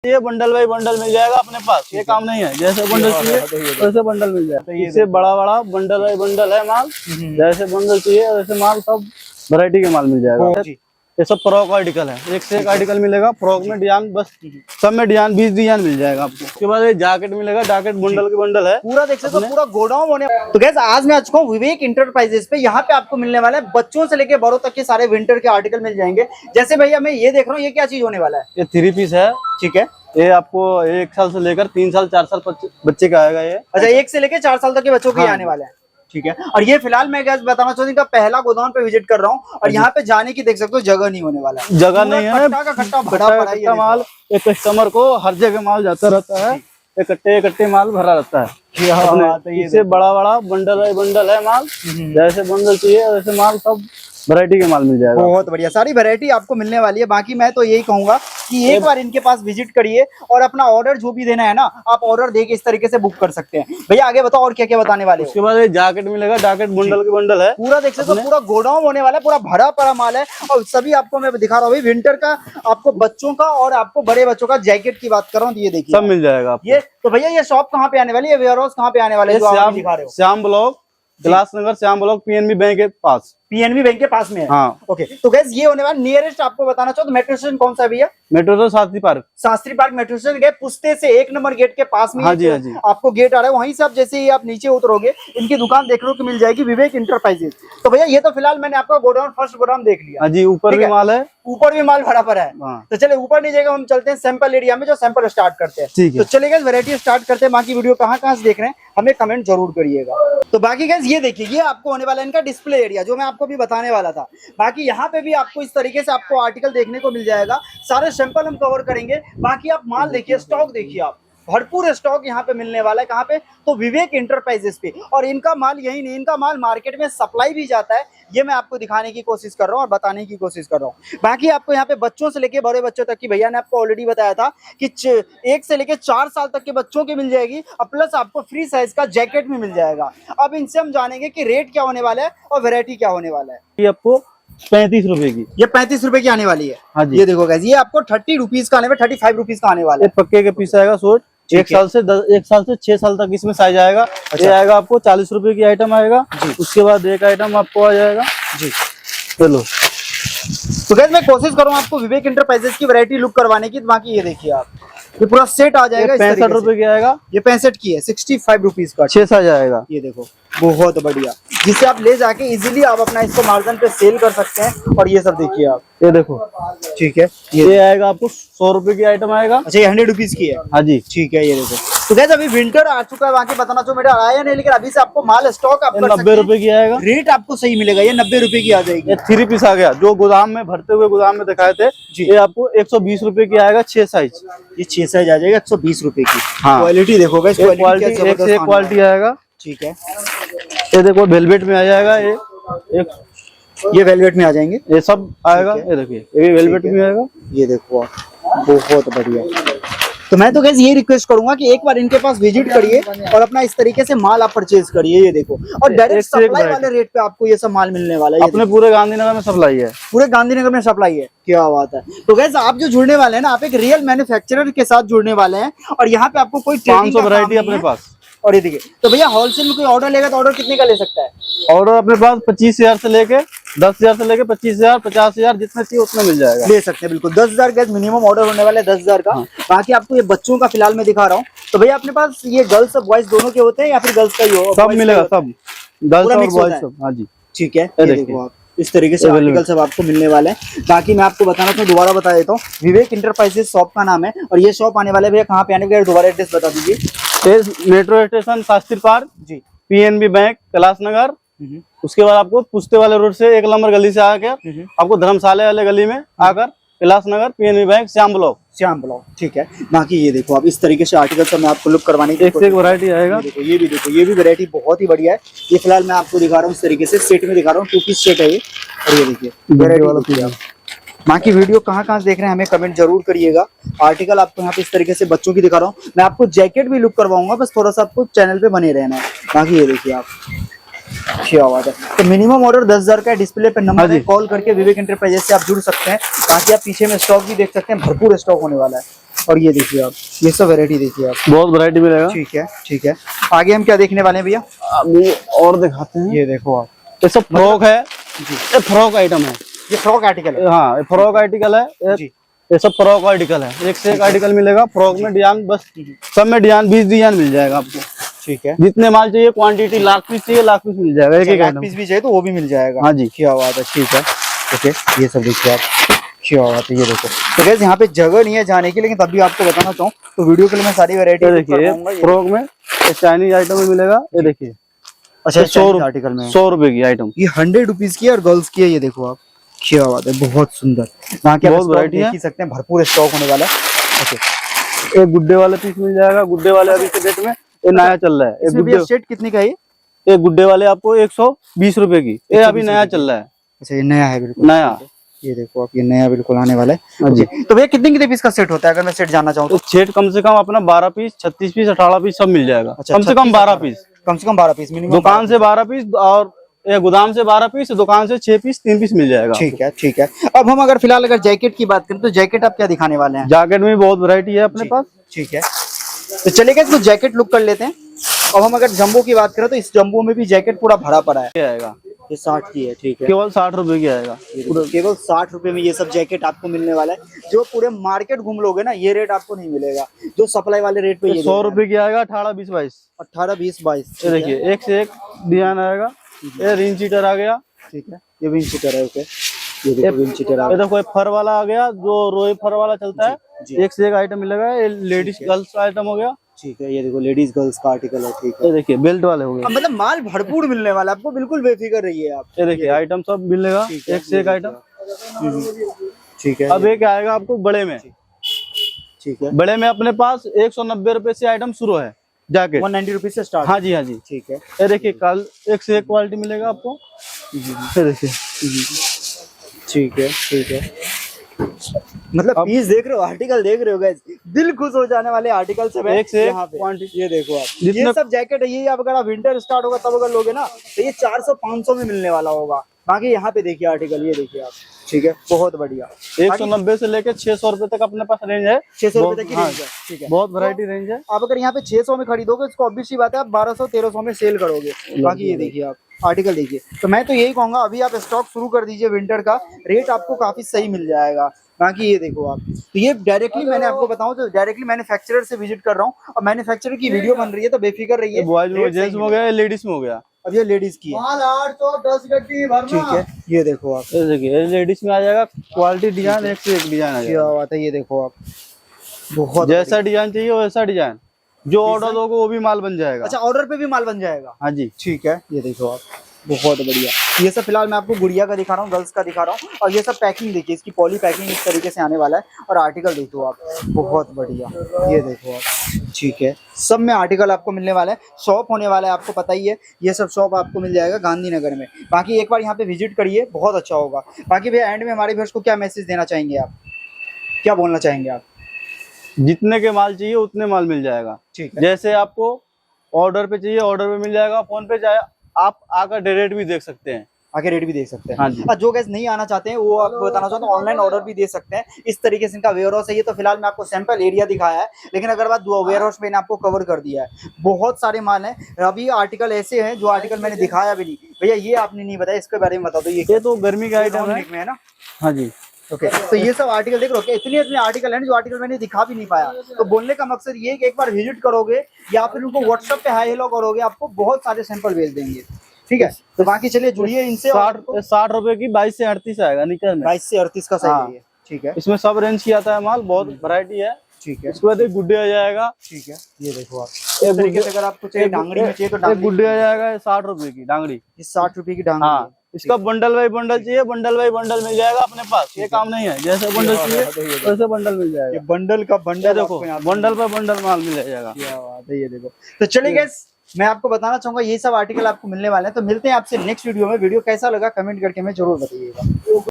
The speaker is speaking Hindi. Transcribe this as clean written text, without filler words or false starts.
ये बंडल बाई बंडल मिल जाएगा अपने पास, ये काम नहीं है। जैसे बंडल चाहिए वैसे बंडल मिल जाएगा। इससे बड़ा बंडल बाई बंडल है माल, जैसे बंडल चाहिए वैसे माल, सब वैरायटी के माल मिल जाएगा। ये सब फ्रॉक आर्टिकल है, एक से एक आर्टिकल मिलेगा। फ्रॉक में डिजाइन, बस सब में डिजाइन 20 डिजाइन मिल जाएगा आपको। उसके बाद ये जैकेट मिलेगा, जैकेट बंडल के बंडल है पूरा। देख सकते हो पूरा गोडाउन होने। तो गैस आज मैं आ चुका हूँ विवेक इंटरप्राइजेस पे। यहाँ पे आपको मिलने वाला है बच्चों से लेके बड़ों तक के सारे विंटर के आर्टिकल मिल जाएंगे। जैसे भैया मैं ये देख रहा हूँ, ये क्या चीज होने वाला है? ये 3 पीस है, ठीक है। ये आपको 1 साल से लेकर 3 साल 4 साल बच्चे का आएगा ये। अच्छा, 1 से लेके 4 साल तक के बच्चों के आने वाले हैं, ठीक है। और ये फिलहाल मैं गैस बताना चाहती हूँ, पहला गोदाम पे विजिट कर रहा हूँ और यहाँ पे जाने की देख सकते हो जगह नहीं होने वाला है। जगह नहीं है, कट्टा का कट्टा भरा पड़ा है माल। एक कस्टमर को हर जगह माल जाता रहता है, इकट्ठे माल भरा रहता है। इससे बड़ा बंडल है, बंडल है माल। जैसे बंडल चाहिए वैसे माल, सब वैरायटी के माल मिल जाएगा। बहुत बढ़िया, सारी वैरायटी आपको मिलने वाली है। बाकी मैं तो यही कहूंगा कि एक बार इनके पास विजिट करिए और अपना ऑर्डर जो भी देना है ना, आप ऑर्डर देके इस तरीके से बुक कर सकते हैं। भैया आगे बताओ और क्या क्या बताने वाले हो? उसके बाद जैकेट मिलेगा, जैकेट बंडल के बंडल है पूरा। देख सकते हो पूरा गोडाउन होने वाला है, पूरा भरा पड़ा माल है। और सभी आपको मैं दिखा रहा हूँ विंटर का, आपको बच्चों का और आपको बड़े बच्चों का जैकेट की बात कर रहा हूँ। ये देखिए सब मिल जाएगा आपको। ये तो भैया ये शॉप कहाँ पे आने वाली है, वेयर हाउस कहाँ पे आने वाले है? Shyam block, Kailash Nagar, Shyam block, PNB bank के पास। पीएनबी बैंक के पास में है। हाँ। ओके, तो गैस ये होने वाला नियरेस्ट आपको बताना चाहो तो मेट्रो स्टेशन कौन सा है भैया? Metro Shastri park metro station गए पुस्ते से 1 नंबर गेट के पास में। हाँ जी, हाँ जी। आपको गेट आ रहा है, वहीं से आप जैसे ही आप नीचे उतरोगे इनकी दुकान देखने को मिल जाएगी, विवेक इंटरप्राइजेस। तो भैया ये तो फिलहाल मैंने आपका गोडाउन, फर्स्ट गोडाउन देख लिया। हाँ जी, ऊपर भी माल है, ऊपर भी माल भरा पड़ा है। तो चले ऊपर नहीं जाएगा, हम चलते हैं सैंपल एरिया में, जो सैंपल स्टार्ट करते हैं। ठीक है, तो चलेगा वैरायटी स्टार्ट करते हैं। बाकी वीडियो कहाँ से देख रहे हैं हमें कमेंट जरूर करिएगा। तो बाकी गाइस ये देखिए, ये आपको होने वाला है इनका डिस्प्ले एरिया, जो मैं आपको भी बताने वाला था। बाकी यहाँ पे भी आपको इस तरीके से आपको आर्टिकल देखने को मिल जाएगा, सारे सैंपल हम कवर करेंगे। बाकी आप माल देखिए, स्टॉक देखिए, आप भरपूर स्टॉक यहाँ पे मिलने वाला है। कहाँ पे? तो विवेक इंटरप्राइजेस पे। और इनका माल यही नहीं, इनका माल मार्केट में सप्लाई भी जाता है। ये मैं आपको दिखाने की कोशिश कर रहा हूँ और बताने की कोशिश कर रहा हूँ। बाकी आपको यहाँ पे बच्चों से लेके बड़े बच्चों तक की, भैया ने आपको ऑलरेडी बताया था कि 1 से लेके 4 साल तक के बच्चों की मिल जाएगी, और प्लस आपको फ्री साइज का जैकेट भी मिल जाएगा। अब इनसे हम जानेंगे कि रेट क्या होने वाला है और वेरायटी क्या होने वाला है। ये आपको 35 रुपए की, ये 35 रुपए की आने वाली है। हाँ जी। ये देखो गाइस, ये आपको 30 रुपीज का आने वाला, 35 रुपीज का आने वाला है। पक्के के पीस आएगा शॉर्ट। 1 साल से 6 साल तक इसमें साइज आएगा। अच्छा। ये आएगा आपको 40 रुपए की आइटम आएगा। उसके बाद एक आइटम आपको आ जाएगा जी। चलो, तो गाइस मैं कोशिश करूँ आपको विवेक इंटरप्राइजेस की वैरायटी लुक करवाने की। बाकी ये देखिए आप, ये पूरा सेट आ जाएगा। 65 रुपए की आएगा। ये 65 की है, 65 रुपीज का 6 साइज आएगा। ये देखो बहुत बढ़िया, जिसे आप ले जाके इजीली आप अपना इसको मार्जिन पे सेल कर सकते हैं। और ये सब देखिए आप, ये देखो, ठीक है। ये आएगा आपको 100 रुपए की आइटम आएगा। अच्छा, ये 100 रुपीज की है। हाँ जी, ठीक है। ये देखो, तो गाइस अभी विंटर आ चुका है। बाकी बताना चाहूँ मेरा आया नहीं, लेकिन अभी से आपको माल स्टॉक आप 90 रुपए की आएगा। रेट आपको सही मिलेगा, ये 90 रुपए की आ जाएगी। ये 3 पीस आ गया, जो गोदाम में भरते हुए गोदाम में दिखाए थे। ये आपको 120 रुपए की आएगा, 6 साइज। ये 6 साइज आ जाएगा 120 रुपए की। हाँ। क्वालिटी देखो गाइस, क्वालिटी एक से एक क्वालिटी आएगा। ठीक है। ये देखो वेलवेट में आ जाएगा, ये वेलवेट में आ जाएंगे, ये सब आएगा। ये देखिए, ये वेलवेट में आएगा। ये देखो बहुत बढ़िया। तो मैं तो गाइस ये रिक्वेस्ट करूंगा कि एक बार इनके पास विजिट करिए और अपना इस तरीके से माल आप परचेज करिए। ये देखो, और डायरेक्ट सप्लाई वाले रेट पे आपको ये सब माल मिलने वाला है। अपने पूरे गांधीनगर में सप्लाई है। पूरे गांधीनगर में सप्लाई है, क्या बात है। तो गाइस आप जो जुड़ने वाले हैं ना, आप एक रियल मैन्युफैक्चरर के साथ जुड़ने वाले हैं। और यहाँ पे आपको कोई 500 वैरायटी अपने पास। और ये देखिए, तो भैया होलसेल में कोई ऑर्डर लेगा तो ऑर्डर कितने का ले सकता है? ऑर्डर अपने पास 25,000 से लेके 10,000 से लेके 25,000 50,000 जितने चाहिए उतना मिल जाएगा। ले सकते हैं बिल्कुल। 10,000 गैस मिनिमम ऑर्डर होने वाला है, 10,000 का। बाकी आपको ये बच्चों का फिलहाल मैं दिखा रहा हूँ। तो भैया अपने पास ये गर्ल्स और बॉयज दोनों के होते हैं या फिर गर्ल्स का ही हो? सब मिलेगा, सब गर्ल्स और बॉयज सब। हाँ जी, ठीक है। ये देखो आप, इस तरीके से आर्टिकल सब आपको मिलने वाले हैं। बाकी मैं आपको बताना चाहूँ, दोबारा बता देता हूँ, विवेक इंटरप्राइजेस शॉप का नाम है। और ये शॉप आने वाले भैया कहाँ पे आने वाले, दोबारा एड्रेस बता दीजिए। मेट्रो स्टेशन शास्त्री पार्क जी, पीएनबी बैंक कैलाश नगर। उसके बाद आपको पुस्ते वाले रोड से 1 नंबर गली से आकर आपको धर्मशाला वाले गली में आकर Kailash Nagar, PNB bank, Shyam block. ठीक है। बाकी ये देखो आप, इस तरीके से आर्टिकल सब मैं आपको लुक करवाने की एक से एक वैरायटी आएगा। देखो, ये भी देखो, ये भी वैरायटी बहुत ही बढ़िया है। ये फिलहाल मैं आपको दिखा रहा हूँ इस तरीके से सेट में दिखा रहा हूँ, 2 पीस सेट है ये। और ये देखिए वैरायटी। बाकी वीडियो कहाँ से देख रहे हैं हमें कमेंट जरूर करिएगा। आर्टिकल आपको यहाँ पे इस तरीके से बच्चों की दिखा रहा हूँ। मैं आपको जैकेट भी लुक करवाऊंगा, बस थोड़ा सा आपको चैनल पे बने रहना है। बाकी ये देखिए आप, क्या बात है। तो मिनिमम ऑर्डर 10,000 का डिस्प्ले पे नंबर है, कॉल करके विवेक इंटरप्राइजेस से आप जुड़ सकते हैं। बाकी आप पीछे में स्टॉक भी देख सकते हैं, भरपूर स्टॉक होने वाला है। और ये देखिए आप, ये सब वैरायटी देखिए आप। बहुत वैरायटी मिलेगा। ठीक है, ठीक है। आगे हम क्या देखने वाले हैं भैया? अभी और दिखाते हैं। ये देखो आप, ये सब फ्रॉक है, जी। ये फ्रॉक आइटम है। ये फ्रॉक आर्टिकल है। हाँ, ये फ्रॉक आर्टिकल है। जी। ये सब फ्रॉक आर्टिकल है, एक से एक आर्टिकल मिलेगा। फ्रॉक में डिजाइन, बस सब में डिजाइन 20 डिजाइन मिल जाएगा आपको। ठीक है। जितने माल चाहिए, क्वांटिटी लाख पीस चाहिए, लाख पीस मिल जाएगा। एक एक लाख आइटम पीस भी चाहिए तो वो भी मिल जाएगा। हाँ जी। क्या बात है, ठीक है। ओके, ये सब देखिए आप, क्या बात है। ये देखो, तो गैस यहाँ पे जगह नहीं है जाने की, लेकिन तब भी आपको बताना चाहूँ तो वीडियो के लिए मैं सारी वैरायटी देखिए। फ्रॉक में चाइनीज आइटम में मिलेगा, ये देखिए। अच्छा, 100 आर्टिकल में 100 रुपए की आइटम। ये 100 रुपीज की है और गर्ल्स की है। ये देखो आप, क्या बात है, बहुत सुंदर। यहाँ के बहुत वैरायटी देख है, ही सकते हैं, भरपूर स्टॉक होने वाला है। ओके, एक गुड्डे वाले पीस मिल जाएगा। गुड्डे वाले अभी के डेट में ये नया चल रहा है। इसमें भी सेट कितने का है? एक गुड्डे वाले आपको 120 रुपए की, ये अभी नया चल रहा है। अच्छा, ये नया है बिल्कुल नया। ये देखो आप, ये नया बिल्कुल आने वाला है। हाँ जी। तो भैया कितने कितने पीस का सेट होता है अगर मैं सेट जानना चाहूँ तो? सेट कम से कम अपना 12 पीस, 36 पीस, 18 पीस सब मिल जाएगा। अच्छा, कम से कम 12 पीस। कम से कम 12 पीस मिनिमम। दुकान से 12 पीस और गोदाम से 12 पीस, दुकान से 6 पीस, 3 पीस मिल जाएगा। ठीक है, ठीक है। अब हम अगर फिलहाल अगर जैकेट की बात करें तो जैकेट आप क्या दिखाने वाले हैं? जैकेट में बहुत वैरायटी है अपने पास। ठीक है, तो चलेगा इसको जैकेट लुक कर लेते हैं। अब हम अगर जंबो की बात करें तो इस जंबो में भी जैकेट पूरा भरा पड़ा है। आएगा ये 60 की है। ठीक है, केवल 60 रुपए की आएगा। केवल 60 रुपए में ये सब जैकेट आपको मिलने वाला है। जो पूरे मार्केट घूम लोगे ना, ये रेट आपको नहीं मिलेगा। जो सप्लाई वाले रेट पे ये 100 रुपए की आएगा। 18, 20, 22। 18, 20, 22। ये देखिए, एक से एक डिजाइन आएगा। ये रिंग चीटर आ गया। ठीक है, ये विंग चीटर है। ओके, ये देखो विंग चीटर आ ये देखो, फर वाला आ गया, जो रोए फर वाला चलता है। जी। एक से एक आइटम मिलेगा। ये लेडीज गर्ल्स आइटम हो गया। ठीक है, ये देखो लेडीज गर्ल्स का आर्टिकल है। ठीक है, ये देखिए, बेल्ट वाले हो गए। मतलब माल भरपूर मिलने वाला है आपको, बिल्कुल बेफिक्र रहिए आप। ये देखिए, आइटम सब मिलेगा, एक से एक आइटम। ठीक है, अब एक आएगा आपको बड़े में। ठीक है। बड़े में अपने पास 190 रुपए से आइटम शुरू है। जैकेट 190 रुपीज से स्टार्ट। हाँ जी, हाँ जी। ठीक है, ये देखिए, कल एक से एक क्वालिटी मिलेगा आपको। ये देखिए, ठीक है, ठीक है। मतलब पीस देख रहे हो, आर्टिकल देख रहे हो गाइस, दिल खुश हो जाने वाले आर्टिकल सब है एक से एक यहाँ पे। क्वांटिटी। ये देखो आप, ये सब जैकेट है। ये आप अगर आप विंटर स्टार्ट होगा तब अगर लोगे ना तो ये 400-500 में मिलने वाला होगा। बाकी यहाँ पे देखिए आर्टिकल, ये देखिए आप। ठीक है, बहुत बढ़िया। 190 से लेके 600 रुपए तक अपने पास रेंज है। 600 रुपए तक की हाँ, रेंज है। ठीक है, बहुत वैरायटी रेंज है। आप अगर यहाँ पे 600 में खरीदोगे इसको ऑब्वियस सी बात है आप 1200-1300 में सेल करोगे। बाकी ये देखिए आप आर्टिकल देखिए। तो मैं तो यही कहूंगा अभी आप स्टॉक शुरू कर दीजिए विंटर का, रेट आपको काफी सही मिल जाएगा। बाकी ये देखो आप, तो ये डायरेक्टली मैंने आपको बताऊं तो डायरेक्टली मैन्युफैक्चरर से विजिट कर रहा हूँ और मैन्युफैक्चरर की वीडियो बन रही है, तो बेफिक्र रहिए। बॉयज में, जेंट्स में हो गया, लेडीज में हो गया। अब ये लेडीज की है। 810 गड्डी भरना। ठीक है, ये देखो आप, ये देखिए, लेडीज में आ जाएगा। क्वालिटी डिजाइन एक से एक डिजाइन आ क्या जाएगा। बात है। ये देखो आप, बहुत जैसा डिजाइन चाहिए वैसा डिजाइन, जो ऑर्डर दोगे वो भी माल बन जाएगा। अच्छा, ऑर्डर पे भी माल बन जाएगा। हाँ जी। ठीक है, ये देखो आप, बहुत बढ़िया। ये सब फिलहाल मैं आपको गुड़िया का दिखा रहा हूँ, गर्ल्स का दिखा रहा हूँ। और ये सब पैकिंग देखिए, इसकी पॉली पैकिंग इस तरीके से आने वाला है। और आर्टिकल देखो आप, बहुत बढ़िया। ये देखो आप, ठीक है, सब में आर्टिकल आपको मिलने वाला है। शॉप होने वाला है, आपको पता ही है। ये सब शॉप आपको मिल जाएगा गांधीनगर में। बाकी एक बार यहाँ पे विजिट करिए, बहुत अच्छा होगा। बाकी भैया एंड में हमारे व्यूअर्स को क्या मैसेज देना चाहेंगे आप, क्या बोलना चाहेंगे आप? जितने के माल चाहिए उतने माल मिल जाएगा। ठीक है, जैसे आपको ऑर्डर पे चाहिए, ऑर्डर पे मिल जाएगा। फोन पे चाहे आप आकर रेट भी देख सकते हैं, आगे रेट भी देख सकते हैं। हाँ जी। जो गैस नहीं आना चाहते हैं वो आपको बताना चाहता हूँ, ऑनलाइन ऑर्डर भी दे सकते हैं। इस तरीके से इनका वेयर हाउस है। ये तो फिलहाल मैं आपको सैंपल एरिया दिखाया है, लेकिन अगर बात वेयर हाउस मैंने आपको कवर कर दिया है। बहुत सारे माल हैं। अभी आर्टिकल ऐसे हैं जो आर्टिकल मैंने दिखाया भी नहीं। भैया ये आपने नहीं बताया, इसके बारे में बता दो। ये तो गर्मी का आइटम है ना? हाँ जी। ओके, तो ये सब आर्टिकल देख रहे हो, इतने इतने आर्टिकल हैं जो आर्टिकल मैंने दिखा भी नहीं पाया। तो बोलने का मकसद ये है कि एक बार विजिट करोगे या फिर उनको व्हाट्सएप पे हाई हेलो करोगे, आपको बहुत सारे सैंपल भेज देंगे। ठीक है, तो बाकी चलिए जुड़िए इनसे। 60 रुपए की 22 से 38 आएगा निकल में। 22 से 38 का सही है। ठीक है, इसमें सब रेंज की आता है माल, बहुत वैरायटी है। ठीक है, इसके बाद एक गुड्डे आ जाएगा। ठीक है, ये देखो आप, इस तरीके से अगर आपको चाहिए डांगड़ी में चाहिए तो एक डांगड़ी गुड्डे आ जाएगा 60 रुपए की डांगड़ी। ये 60 रुपए की डांगड़ी हाँ, इसका बंडल बाई बंडल चाहिए, बंडल बाई बंडल मिल जाएगा अपने पास। ये काम नहीं है, जैसे बंडल चाहिए वैसे बंडल मिल है। जाएगा। ये बंडल का बंडल देखो, बंडल पर बंडल माल मिल जाएगा। क्या बात है, ये देखो। तो चलिए गाइस, मैं आपको बताना चाहूंगा ये सब आर्टिकल आपको मिलने वाले हैं। तो मिलते हैं आपसे नेक्स्ट वीडियो में। वीडियो कैसा लगा कमेंट करके हमें जरूर बताइएगा।